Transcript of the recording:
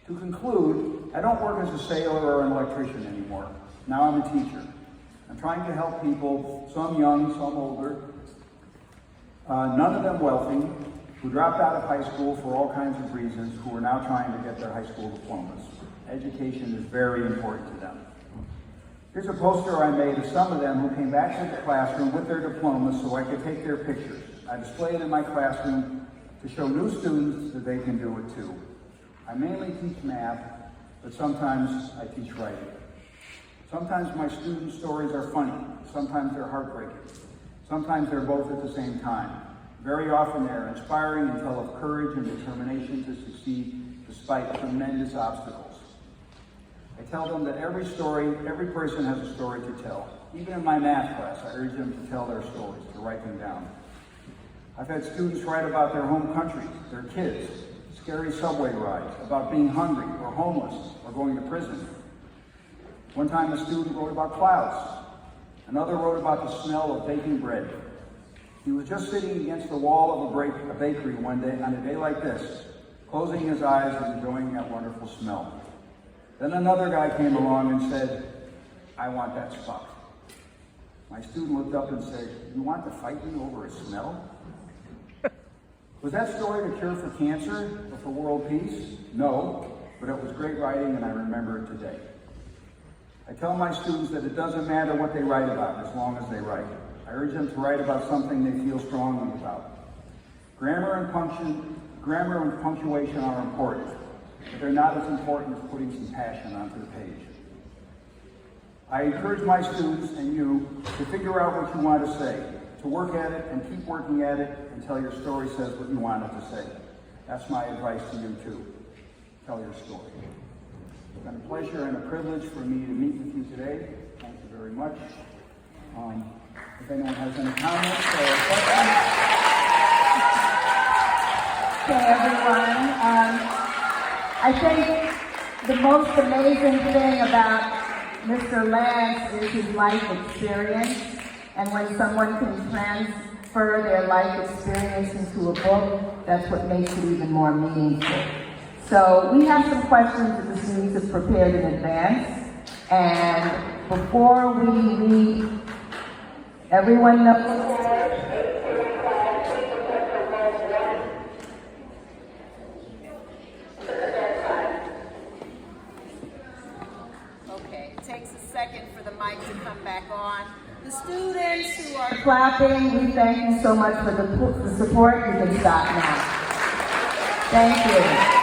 To conclude, I don't work as a sailor or an electrician anymore. Now I'm a teacher. I'm trying to help people, some young, some older, none of them wealthy, who dropped out of high school for all kinds of reasons, who are now trying to get their high school diplomas. Education is very important to them. Here's a poster I made of some of them who came back to the classroom with their diplomas so I could take their pictures. I display it in my classroom to show new students that they can do it too. I mainly teach math, but sometimes I teach writing. Sometimes my students' stories are funny, sometimes they're heartbreaking. Sometimes they're both at the same time. Very often they're inspiring and tell of courage and determination to succeed despite tremendous obstacles. I tell them that every person has a story to tell. Even in my math class, I urge them to tell their stories, to write them down. I've had students write about their home countries, their kids, scary subway rides, about being hungry or homeless or going to prison. One time a student wrote about clouds. Another wrote about the smell of baking bread. He was just sitting against the wall of a bakery one day on a day like this, closing his eyes and enjoying that wonderful smell. Then another guy came along and said, "I want that spot." My student looked up and said, "You want to fight me over a smell?" Was that story the cure for cancer or for world peace? No, but it was great writing and I remember it today. I tell my students that it doesn't matter what they write about as long as they write. I urge them to write about something they feel strongly about. Grammar and punctuation are important, but they're not as important as putting some passion onto the page. I encourage my students and you to figure out what you want to say, to work at it and keep working at it until your story says what you want it to say. That's my advice to you too. Tell your story. It's been a pleasure and a privilege for me to meet with you today. Thank you very much. If anyone has any comments or questions. Okay, everyone. I think the most amazing thing about Mr. Lance is his life experience. And when someone can transfer their life experience into a book, that's what makes it even more meaningful. So we have some questions that the students have prepared in advance. And before we read, everyone knows. Okay, it takes a second for the mic to come back on. The students who are Clapping, we thank you so much for the support. You can stop now. Thank you.